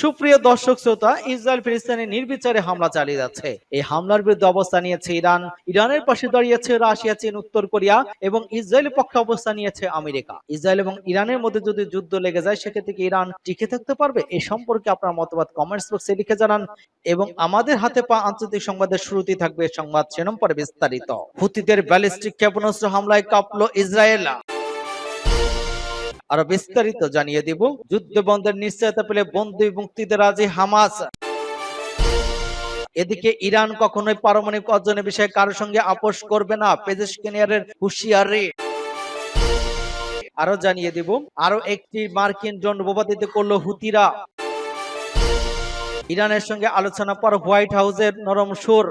সুপ্রিয় দর্শক শ্রোতা, ইসরায়েল ফিলিস্তিনে নির্বিচারে হামলা চালিয়ে যাচ্ছে। এই হামলার বিরুদ্ধে অবস্থান নিয়েছে ইরান, ইরানের পাশে দাঁড়িয়েছে রাশিয়া, চীন, উত্তর কোরিয়া এবং ইসরায়েলের পক্ষে অবস্থান নিয়েছে আমেরিকা। ইসরায়েল এবং ইরানের মধ্যে যদি যুদ্ধ লেগে যায়, সেক্ষেত্রে কি ইরান টিকে থাকতে পারবে? এই সম্পর্কে আপনার মতামত কমেন্টস বক্সে লিখে জানান। এবং আমাদের হাতে পাওয়া আন্তর্জাতিক সংবাদের শুরুতেই থাকবে সংবাদ শিরোনাম, পরে বিস্তারিত। হুতিদের ব্যালিস্টিক ক্ষেপণাস্ত্র হামলায় কাঁপল ইসরায়েল। আরো বিস্তারিত জানিয়ে দিব। যুদ্ধ বন্ধের নিশ্চয়তা পেলে বন্দী মুক্তিতে রাজি হামাস। এদিকে ইরান কখনোই পারমাণবিক অর্জনের বিষয়ে কারোর সঙ্গে আপোষ করবে না, পেজেশকিয়ানের হুঁশিয়ারি। আরো জানিয়ে দিব, আরো একটি মার্কিন ড্রোন ভূপাতিত করলো হুতিরা। ইরানের সঙ্গে আলোচনা পর হোয়াইট হাউসের নরম সুর।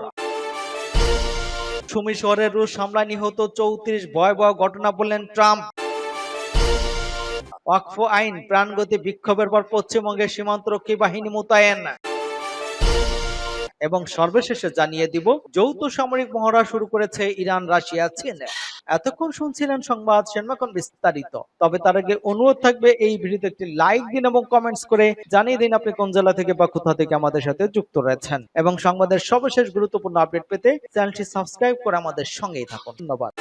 সুমি শহরের রুশ হামলায় নিহত 34, ভয়াবহ ঘটনা বললেন ট্রাম্প। ওয়াকফ আইন প্রাণগতি বিক্ষোভের পর পশ্চিমবঙ্গে সীমান্তরক্ষী বাহিনী মোতায়েন। এবং সর্বশেষে জানিয়ে দিব, যৌথ সামরিক মহড়া শুরু করেছে ইরান, রাশিয়া, চীন। এতক্ষণ শুনছিলেন সংবাদ শিরোনাম, বিস্তারিত। তবে তার আগে অনুরোধ থাকবে, এই ভিডিওতে একটি লাইক দিন এবং কমেন্টস করে জানিয়ে দিন আপনি কোন জেলা থেকে বা কোথা থেকে আমাদের সাথে যুক্ত রয়েছেন। এবং সংবাদের সর্বশেষ গুরুত্বপূর্ণ আপডেট পেতে চ্যানেলটি সাবস্ক্রাইব করে আমাদের সঙ্গেই থাকুন। ধন্যবাদ।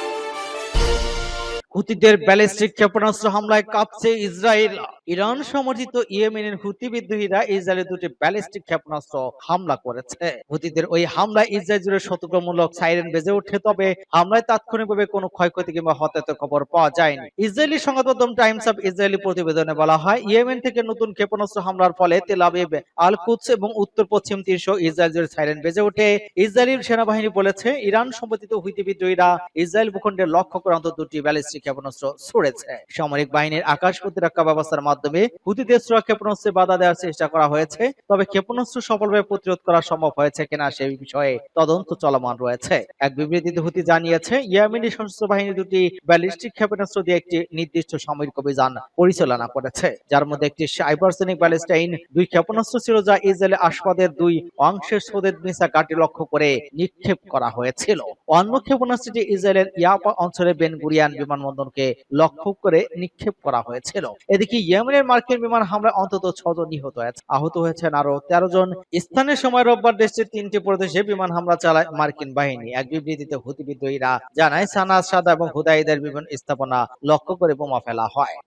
হুতিদের ব্যালিস্টিক ক্ষেপণাস্ত্র হামলায় কাঁপছে ইসরায়েল। ইরান সমর্থিত ইয়েমেনের হুতি বিদ্রোহীরা ইসরায়েলের দুটি ব্যালিস্টিক ক্ষেপণাস্ত্র হামলা করেছে। হুতিদের ওই হামলায় ইসরায়েল জুড়ে সতর্কমূলক সাইরেন বেজে ওঠে, তবে হামলায় তাৎক্ষণিকভাবে কোনো ক্ষয়ক্ষতি কিংবা হতাহতের খবর পাওয়া যায়নি। ইসরায়েলি সংবাদ মাধ্যম টাইমস অফ ইসরায়েলি প্রতিবেদনে বলা হয়, ইয়েমেন থেকে নতুন ক্ষেপণাস্ত্র হামলার ফলে তেল আবিব, আল কুদস এবং উত্তর পশ্চিম তীর সহ ইসরায়েল জুড়ে সাইরেন বেজে ওঠে। ইসরায়েলি সেনাবাহিনী বলেছে, ইরান সমর্থিত হুতি বিদ্রোহীরা ইসরায়েল ভূখণ্ডে লক্ষ্য করে অন্তত দুটি ব্যালিস্টিক ক্ষেপণাস্ত্র ছুড়েছে। সামরিক বাহিনীর আকাশ প্রতিরক্ষা ব্যবস্থার মাধ্যমে হুতিদের ছোড়া ক্ষেপণাস্ত্রে বাধা দেওয়ার চেষ্টা করা হয়েছে, তবে ক্ষেপণাস্ত্র সফলভাবে প্রতিরোধ করা সম্ভব হয়েছে কিনা সেই বিষয়ে তদন্ত চলমান রয়েছে। এক বিবৃতিতে হুতি জানিয়েছে, ইয়েমেনি সশস্ত্র বাহিনী দুটি ব্যালিস্টিক ক্ষেপণাস্ত্র দিয়ে একটি নির্দিষ্ট সামরিক অভিযান পরিচালনা করেছে, যার মধ্যে একটি হাইপারসনিক ব্যালিস্টাইন 2 ক্ষেপণাস্ত্র ছিল, যা ইসরায়েলের আশপাদের 2 অংশের সোদের নিসা ঘাঁটি লক্ষ্য করে নিক্ষেপ করা হয়েছিল। অন্য ক্ষেপণাস্ত্রটি ইসরায়েলের ইয়াপা অঞ্চলে বেন গুরিয়ান বিমানবন্দরকে লক্ষ্য করে নিক্ষেপ করা হয়েছিল। এদিকে ইয়েমেনের মার্কিন বিমান হামলায় অন্তত 6 জন নিহত হয়েছে, আহত হয়েছেন আরো 13 জন। স্থানীয় সময় রোববার দেশটির 3টি প্রদেশে বিমান হামলা চালায় মার্কিন বাহিনী। এক বিবৃতিতে হুতি বিদ্রোহীরা জানায়, সানা, সাদা এবং হুদাইদের বিভিন্ন স্থাপনা লক্ষ্য করে বোমা ফেলা হয়।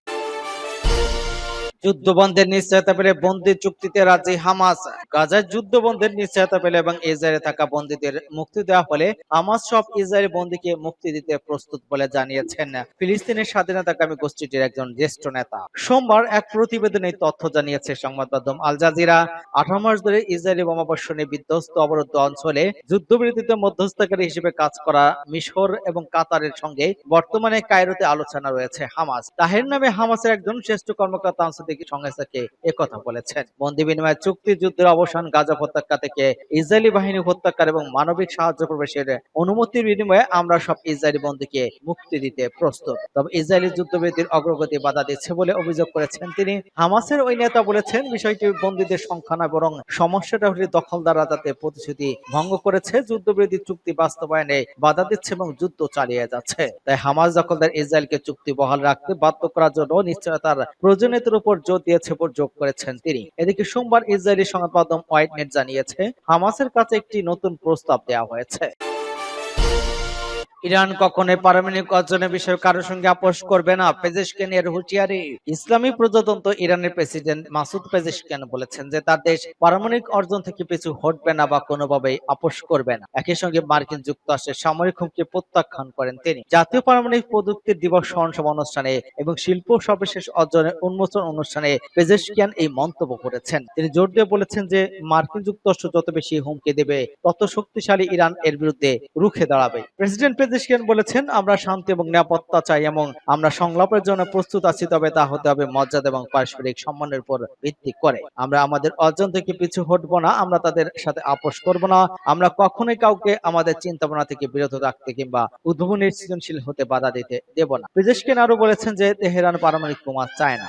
যুদ্ধবন্ধের নিশ্চয়তা পেলে বন্দি চুক্তিতে রাজি হামাস। গাজায় যুদ্ধবন্ধের নিশ্চয়তা পেলে এবং ইসরায়েলে থাকা বন্দীদের মুক্তি দেওয়া হলে হামাস সব ইসরায়েলি বন্দীকে মুক্তি দিতে প্রস্তুত বলে জানিয়েছেন ফিলিস্তিনের স্বাধীনতাকামী গোষ্ঠীটির একজন জ্যেষ্ঠ নেতা। সোমবার এক প্রতিবেদনে তথ্য জানিয়েছে সংবাদ মাধ্যম আল জাজিরা। 18 মাস ধরে ইসরায়েলি বোমাবর্ষণে বিধ্বস্ত অবরুদ্ধ অঞ্চলে যুদ্ধবিরতিতে মধ্যস্থকারী হিসেবে কাজ করা মিশর এবং কাতারের সঙ্গে বর্তমানে কায়রোতে আলোচনা রয়েছে হামাস। তাহের নামে হামাসের একজন শ্রেষ্ঠ কর্মকর্তা সংস্থাকে একথা বলেছেন। বন্দি বিনিময় চুক্তি, যুদ্ধের অবসান, গাজা উপত্যকা থেকে ইসরায়েলি বাহিনী প্রত্যাহার এবং মানবিক সাহায্য প্রবেশের অনুমতির বিনিময়ে আমরা সব ইসরায়েলি বন্দীকে মুক্তি দিতে প্রস্তুত। তবে ইসরায়েলি যুদ্ধবিরতির অগ্রগতি বাধা দিচ্ছে বলে অভিযোগ করেছেন তিনি। হামাসের ওই নেতা বলেছেন, বিষয়টি বন্দীদের সংখ্যা নয়, বরং সমস্যাটা হল দখলদাররা যাতে প্রতিশ্রুতি ভঙ্গ করেছে, যুদ্ধবিরতি চুক্তি বাস্তবায়নে বাধা দিচ্ছে এবং যুদ্ধ চালিয়ে যাচ্ছে। তাই হামাস দখলদার ইসরায়েলকে চুক্তি বহাল রাখতে বাধ্য করার জন্য নিশ্চয়তার প্রয়োজনীয়তার উপর জোর দিয়েছে বলে যোগ করেছেন তিনি। এদিকে সোমবার ইসরায়েলি সংবাদ মাধ্যম হোয়াইট নেট জানিয়েছে, হামাসের কাছে একটি নতুন প্রস্তাব দেওয়া হয়েছে। ইরান কখনোই পারমাণবিক অর্জনের বিষয়ে কারোর সঙ্গে আপোষ করবে না, পেজেশকিয়ানের হুঁশিয়ারি। ইসলামী প্রজাতন্ত্র ইরানের প্রেসিডেন্ট মাসুদ পেজেশকিয়ান বলেছেন যে তার দেশ পারমাণবিক অর্জন থেকে পিছু হটবে না বা কোনোভাবেই আপোষ করবে না। একই সঙ্গে মার্কিন যুক্তরাষ্ট্রের সামরিক হুমকি প্রত্যাখ্যান করেন তিনি। জাতীয় পারমাণবিক প্রযুক্তির দিবস স্মরণ সভা অনুষ্ঠানে এবং শিল্প সর্বশেষ অর্জনের উন্মোচন অনুষ্ঠানে পেজেশকিয়ান এই মন্তব্য করেছেন। তিনি জোর দিয়ে বলেছেন যে মার্কিন যুক্তরাষ্ট্র যত বেশি হুমকি দেবে, তত শক্তিশালী ইরান এর বিরুদ্ধে রুখে দাঁড়াবে। প্রেসিডেন্ট পেজেশকিয়ান বলেছেন, আমরা শান্তি এবং নিরাপত্তা চাই এবং আমরা সংলাপের জন্য প্রস্তুত আছি, তবে তা হতে হবে মর্যাদা এবং পারস্পরিক সম্মানের উপর ভিত্তি করে। আমরা আমাদের অর্জন থেকে পিছু হটবো না, আমরা তাদের সাথে আপোষ করব না। আমরা কখনোই কাউকে আমাদের চিন্তা ভাবনা থেকে বিরত রাখতে কিংবা উদ্ভাবনী সৃজনশীল হতে বাধা দিতে দেব না। পেজেশকিয়ান আরো বলেছেন যে তেহরান পারমাণবিক বোমা চায় না।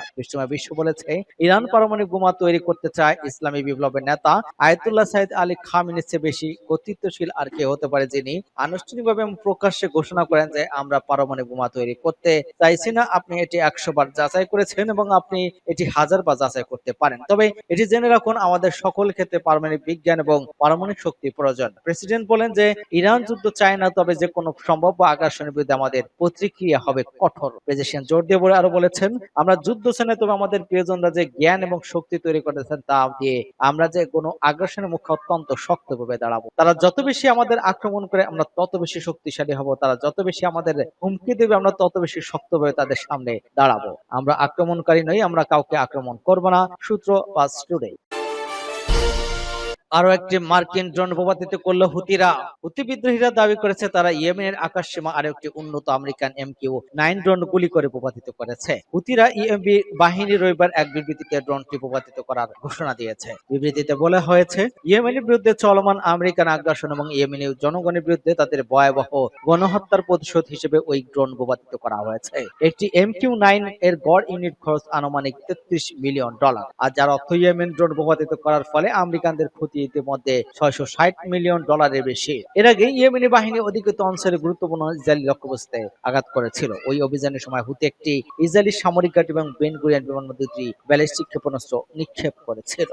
বিশ্ব বলেছে, ইরান পারমাণবিক বোমা তৈরি করতে চায়। ইসলামী বিপ্লবের নেতা আয়াতুল্লাহ সাইদ আলী খামেনির চেয়ে বেশি কর্তৃত্বশীল আর কে হতে পারে, যিনি আনুষ্ঠানিকভাবে প্রকাশ প্রকাশ্যে ঘোষণা করেন যে আমরা পারমাণবিক বোমা তৈরি করতে চাইছি না। আপনি এটি 100 বার যাচাই করেছেন এবং আপনি এটি 1000 বার যাচাই করতে পারেন। তবে এটি জেনে রাখুন, আমাদের সকল ক্ষেত্রে পারমাণবিক বিজ্ঞান এবং পারমাণবিক শক্তি প্রয়োজন। প্রেসিডেন্ট বলেন যে ইরান যুদ্ধ চায় না, তবে যে কোনো সম্ভাব্য আগ্রাসনের বিরুদ্ধে আমাদের প্রতিক্রিয়া হবে কঠোর। প্রেসিডেন্ট জোর দিয়ে আরো বলেছেন, আমরা যুদ্ধ চাই না, তবে আমাদের প্রিয়জনরা যে জ্ঞান এবং শক্তি তৈরি করেছেন তা দিয়ে আমরা যে কোনো আগ্রাসনের মুখে অত্যন্ত শক্তভাবে দাঁড়াবো। তারা যত বেশি আমাদের আক্রমণ করে আমরা তত বেশি শক্তিশালী হব, তারা যত বেশি আমাদের হুমকি দেবে আমরা তত বেশি শক্তভাবে তাদের সামনে দাঁড়াবো। আমরা আক্রমণকারী নই, আমরা কাউকে আক্রমণ করব না। সূত্র বাস টুডে। আরো একটি মার্কিন ড্রোন ভূপাতিত করলো হুতিরা। হুতি বিদ্রোহীরা দাবি করেছে তারা ইয়েমেনের আকাশ সীমা আরো একটি উন্নত আমেরিকান MQ-9 ড্রোন গুলি করে ভূপাতিত করেছে। হুতিরা ইয়েমেনি বাহিনী রবিবার এক বিবৃতিতে ড্রোনটি ভূপাতিত করার ঘোষণা দিয়েছে। বিবৃতিতে বলা হয়েছে, ইয়েমেনের বিরুদ্ধে চলমান আমেরিকান আগ্রাসন এবং ইয়েমেনি জনগণের বিরুদ্ধে তাদের ভয়াবহ গণহত্যার প্রতিশোধ হিসেবে ওই ড্রোন ভূপাতিত করা হয়েছে। একটি MQ-9 এর গড় ইউনিট খরচ আনুমানিক $33 মিলিয়ন, আর যার অর্থ ইয়েমেন ড্রোন ভূপাতিত করার ফলে আমেরিকানদের ক্ষতি ইতিমধ্যে $660 মিলিয়ন বেশি। এর আগে ইয়েমেনি বাহিনী অধিকৃত অঞ্চলে গুরুত্বপূর্ণ ইসরায়েলি লক্ষ্যবস্তুতে আঘাত করেছিল। ওই অভিযানের সময় হুতি একটি ইসরায়েলি সামরিক ঘাঁটি এবং বেন গুরিয়ন বিমানবন্দরে দুটি ব্যালিস্টিক ক্ষেপণাস্ত্র নিক্ষেপ করেছিল।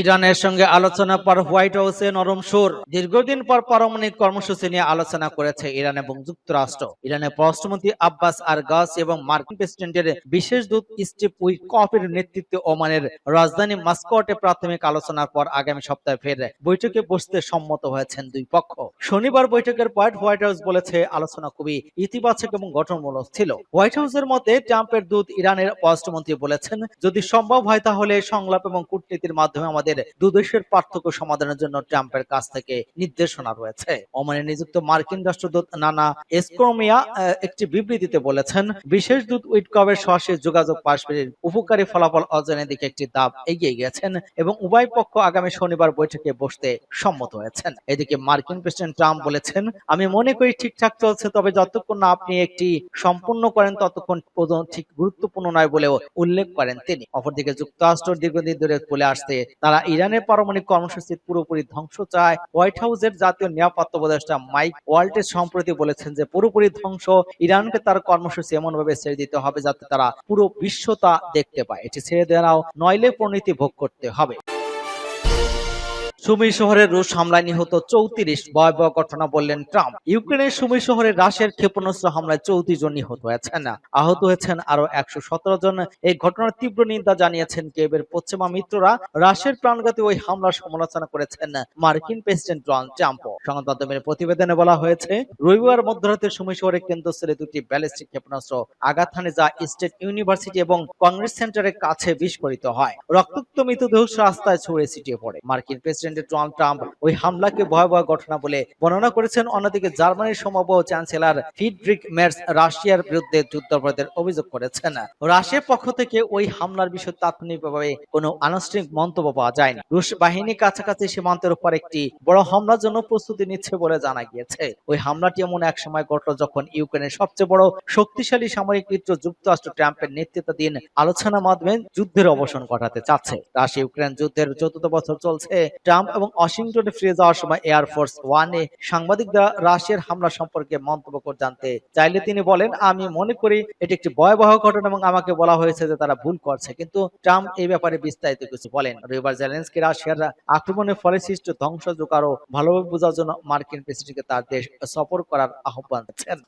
ইরানের সঙ্গে আলোচনা পর হোয়াইট হাউসে নরম সুর। দীর্ঘদিন পর পারমাণবিক কর্মসূচি নিয়ে আলোচনা করেছে ইরান এবং যুক্তরাষ্ট্র। ইরানের পররাষ্ট্রমন্ত্রী আব্বাস আরগাস এবং মার্কিন প্রেসিডেন্টের বিশেষ দূত স্টিভ উইটকফের নেতৃত্বে ওমানের রাজধানী মাস্কটে প্রাথমিক আলোচনার পর আগামী সপ্তাহে ফের বৈঠকে বসতে সম্মত হয়েছেন দুই পক্ষ। শনিবার বৈঠকের পর হোয়াইট হাউস বলেছে আলোচনা খুবই ইতিবাচক এবং গঠনমূলক ছিল। হোয়াইট হাউসের মতে ট্রাম্পের দূত ইরানের পররাষ্ট্রমন্ত্রী বলেছেন, যদি সম্ভব হয় তাহলে সংলাপ এবং কূটনীতির মাধ্যমে আমাদের দুদেশের পার্থক্য সমাধানের জন্য ট্রাম্পের কাছ থেকে নির্দেশনা রয়েছে। ওমানে নিযুক্ত মার্কিন রাষ্ট্রদূত নানা এসকোমিয়া একটি বিবৃতিতে বলেছেন, বিশেষ দূত উইটকফের সরাসরি যোগাযোগ পারস্পরিক উপকারী ফলাফল অর্জনের দিকে একটি ধাপ এগিয়ে গেছেন এবং উভয় পক্ষ আগামী শনিবার বৈঠকে বসতে সম্মত হয়েছেন। এদিকে মার্কিন প্রেসিডেন্ট ট্রাম্প বলেছেন, আমি মনে করি ঠিকঠাক চলছে, তবে যতক্ষণ না আপনি একটি সম্পূর্ণ করেন ততক্ষণ পর্যন্ত ঠিক গুরুত্বপূর্ণ নয় বলেও উল্লেখ করেন তিনি। অপরদিকে যুক্তরাষ্ট্র দীর্ঘদিন ধরে বলে আসছে তারা ইরানের পারমাণবিক কর্মসূচির পুরোপুরি ধ্বংস চায়। হোয়াইট হাউসের জাতীয় নিরাপত্তা উপদেষ্টা মাইক ওয়াল্টেজ সম্প্রতি বলেছেন যে পুরোপুরি ধ্বংস ইরানকে তার কর্মসূচি এমনভাবে ছেড়ে দিতে হবে যাতে তারা পুরো বিশ্ব তা দেখতে পায়। এটি ছেড়ে দেওয়াও নইলে পরিণতি ভোগ করতে হবে। সুমি শহরে রুশ হামলায় নিহত 34, ভয়াবহ ঘটনা বললেন ট্রাম্প। ইউক্রেনের সুমি শহরে রাশিয়ার ক্ষেপণাস্ত্র হামলায় 34 জন নিহত হয়েছেন, আহত হয়েছেন আরো 117 জন। এই ঘটনার তীব্র নিন্দা জানিয়েছেন কিয়েভের পশ্চিমা মিত্ররা। রাশিয়ার প্রাণঘাতী ওই হামলার সমালোচনা করেছেন মার্কিন প্রেসিডেন্ট ডোনাল্ড ট্রাম্প। সংবাদ মাধ্যমের প্রতিবেদনে বলা হয়েছে, রবিবার মধ্যরাতে সুমি শহরের কেন্দ্রস্থলে দুটি ব্যালিস্টিক ক্ষেপণাস্ত্র আঘাত হানে, যা স্টেট ইউনিভার্সিটি এবং কংগ্রেস সেন্টারের কাছে বিস্ফোরিত হয়। রক্তাক্ত মৃতদেহ রাস্তায় ছড়িয়ে ছিটিয়ে পড়ে। মার্কিন প্রেসিডেন্ট ডোনাল্ড ট্রাম্প ওই হামলাকে ভয়াবহ ঘটনা বলে বর্ণনা করেছেন। অন্যদিকে জার্মানির সম্ভাব্য চ্যান্সেলর ফ্রিডরিখ মের্জ রাশিয়ার বিরুদ্ধে যুদ্ধাপরাধের অভিযোগ করেছেন। রাশিয়ার পক্ষ থেকে ওই হামলার বিষয়ে তাৎক্ষণিকভাবে কোনো আনুষ্ঠানিক মন্তব্য পাওয়া যায়নি। রুশ বাহিনী কাছাকাছি সীমান্তের উপর একটি বড় হামলার জন্য প্রস্তুতি নিচ্ছে বলে জানা গিয়েছে। ওই হামলাটি এমন এক সময় ঘটল যখন ইউক্রেনের সবচেয়ে বড় শক্তিশালী সামরিক মিত্র যুক্তরাষ্ট্র ট্রাম্পের নেতৃত্বাধীন আলোচনার মাধ্যমে যুদ্ধের অবসান ঘটাতে চাচ্ছে। রাশিয়া ইউক্রেন যুদ্ধের ৪র্থ বছর চলছে। ট্রাম্প এবং ওয়াশিংটনে ফিরে যাওয়ার সময় এয়ারফোর্স ওয়ানে সাংবাদিকরা রাশিয়ার হামলা সম্পর্কে মন্তব্য করে জানতে চাইলে তিনি বলেন, আমি মনে করি এটি একটি ভয়াবহ ঘটনা এবং আমাকে বলা হয়েছে যে তারা ভুল করছে, কিন্তু ট্রাম্প এই ব্যাপারে বিস্তারিত কিছু বলেন। রবিবার জেলেনস্কি রাশিয়ার আক্রমণের ফলে সৃষ্ট ধ্বংসযজ্ঞ আরো ভালোভাবে বোঝার জন্য মার্কিন প্রেসিডেন্টকে তার দেশ সফর করার আহ্বান দিচ্ছেন।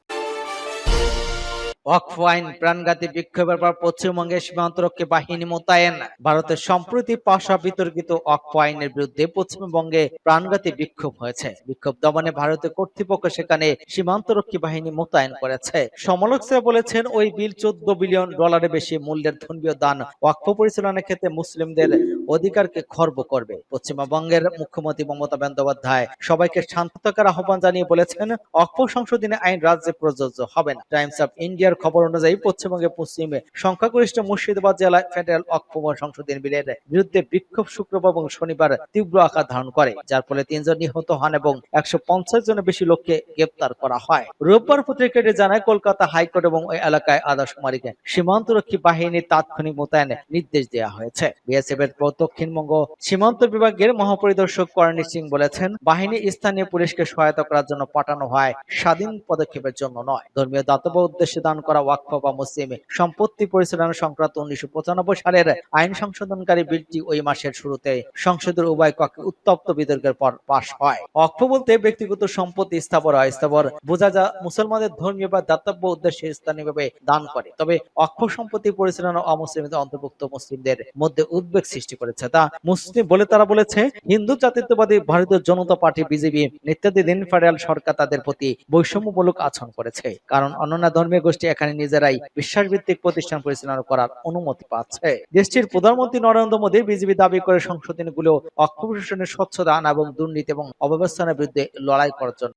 ওয়াকফ আইন প্রাণঘাতী বিক্ষোভের পর পশ্চিমবঙ্গে সীমান্তরক্ষী বাহিনী মোতায়েন। ভারতের সম্প্রতি পাশা বিতর্কিত ওয়াকফ আইনের বিরুদ্ধে পশ্চিমবঙ্গে প্রাণঘাতী বিক্ষোভ হয়েছে। বিক্ষোভ দমনে ভারতীয় কর্তৃপক্ষ সেখানে সীমান্তরক্ষী বাহিনী মোতায়েন করেছে। সমালোচকরা বলেছেন ওই বিল $14 বিলিয়ন বেশি মূল্যের ধর্মীয় দান ওয়াকফ পরিচালনার ক্ষেত্রে মুসলিমদের অধিকারকে খর্ব করবে। পশ্চিমবঙ্গের মুখ্যমন্ত্রী মমতা বন্দ্যোপাধ্যায় সবাইকে শান্ত থাকার আহ্বান জানিয়ে বলেছেন, ওয়াকফ সংশোধনী আইন রাজ্যে প্রযোজ্য হবে না। টাইমস অফ ইন্ডিয়ার মিডিয়ার খবর অনুযায়ী পশ্চিমবঙ্গের পশ্চিমে সংখ্যাগরিষ্ঠ মুর্শিদাবাদ জেলায় ফেডারেল ওয়াকফ সংশোধন বিলের বিরুদ্ধে বিক্ষোভ শুক্রবার এবং শনিবার তীব্র আকার ধারণ করে, যার ফলে 3 জন নিহত হন এবং 150 জনের বেশি লোককে গ্রেপ্তার করা হয়। রোববার পত্রিকাটি জানায়, কলকাতা হাইকোর্ট এবং ওই এলাকায় আদমশুমারিকে সীমান্তরক্ষী বাহিনীর তাৎক্ষণিক মোতায়েনের নির্দেশ দেওয়া হয়েছে। বিএসএফ এর দক্ষিণবঙ্গ সীমান্ত বিভাগের মহাপরিদর্শক করণী সিং বলেছেন, বাহিনী স্থানীয় পুলিশকে সহায়তা করার জন্য পাঠানো হয়, স্বাধীন পদক্ষেপের জন্য নয়। ধর্মীয় দাতব্য উদ্দেশ্যে দান করা ওয়াকফ বা মুসলিম সম্পত্তি পরিচালনা সংক্রান্ত 1995 সালের আইন সংশোধনকারী বিলটি ওই মাসের শুরুতে সংসদের উভয় কক্ষে উত্তপ্ত বিতর্কের পর পাশ হয়। ওয়াকফ বলতে ব্যক্তিগত সম্পত্তি, স্থাবর স্থাবর বোঝা যা মুসলমানদের ধর্মীয় বা দাতব্য উদ্দেশ্যে স্থানীয়ভাবে দান করে। তবে ওয়াকফ সম্পত্তি পরিচালনা অমুসলিমদের অন্তর্ভুক্ত মুসলিমদের মধ্যে উদ্বেগ সৃষ্টি করেছে। তা মুসলিম বলে তারা বলেছে, হিন্দু জাতীয়তাবাদী ভারতীয় জনতা পার্টি বিজেপি নেতৃত্বাধীন ফেডারেল সরকার তাদের প্রতি বৈষম্যমূলক আচরণ করেছে, কারণ অন্যান্য ধর্মীয় গোষ্ঠী এখানে নিজেরাই বিশ্বাসভিত্তিক প্রতিষ্ঠান পরিচালনা করার অনুমতি পাচ্ছে। দেশটির প্রধানমন্ত্রী নরেন্দ্র মোদী বিজেপি দাবি করে সংশোধনীগুলো ওয়াকফ প্রশাসনের স্বচ্ছতা এবং দুর্নীতি এবং অব্যবস্থার বিরুদ্ধে লড়াই করার জন্য।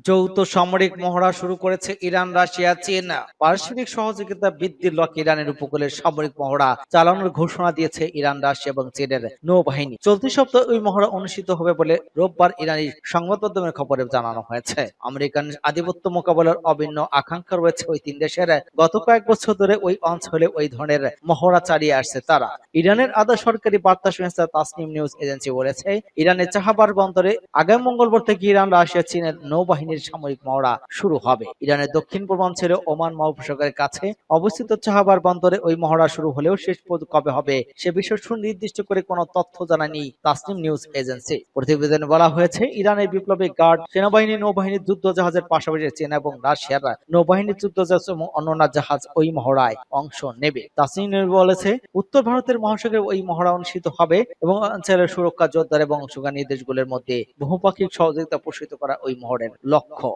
যৌথ সামরিক মহড়া শুরু করেছে ইরান, রাশিয়া, চীন। পারস্পরিক সহযোগিতা বৃদ্ধির লক্ষ্যে ইরানের উপকূলের সামরিক মহড়া চালানোর ঘোষণা দিয়েছে ইরান, রাশিয়া এবং চীনের নৌবাহিনী। চলতি সপ্তাহে ওই মহড়া অনুষ্ঠিত হবে বলে রোববার ইরানি সংবাদ মাধ্যমের খবরে জানানো হয়েছে। আমেরিকান আধিপত্য মোকাবেলার অভিন্ন আকাঙ্ক্ষা রয়েছে ওই তিন দেশের। গত কয়েক বছর ধরে ওই অঞ্চলে ওই ধরনের মহড়া চালিয়ে আসছে তারা। ইরানের আধা সরকারি বার্তা সংস্থা তাসনিম নিউজ এজেন্সি বলেছে, ইরানের চাহাবার বন্দরে আগামী মঙ্গলবার থেকে ইরান, রাশিয়া, চীনের নৌবাহিনী সামরিক মহড়া শুরু হবে। ইরানের দক্ষিণ পূর্বাঞ্চলে ওমান মহাসাগরের কাছে অবস্থিত চাহাবার বন্দরে ওই মহড়া শুরু হলেও শেষ পর্যন্ত কবে হবে সে বিষয়ে সুনির্দিষ্ট করে কোনো তথ্য জানায়নি তাসনিম নিউজ এজেন্সি। প্রতিবেদনে বলা হয়েছে, ইরানের বিপ্লবী গার্ড সেনাবাহিনী, নৌবাহিনীর যুদ্ধ জাহাজের পাশাপাশি চীন এবং রাশিয়ার নৌবাহিনীর যুদ্ধ জাহাজ এবং অন্যান্য জাহাজ ওই মহড়ায় অংশ নেবে। তাসনিম নিউজ বলেছে, উত্তর ভারতের মহাসাগরে ওই মহড়া অনুষ্ঠিত হবে এবং অঞ্চলের সুরক্ষা জোরদার এবং অংশগ্রহণী দেশগুলোর মধ্যে বহুপাক্ষিক সহযোগিতা প্রসারিত করা ওই মহড়ার লক্ষ্য।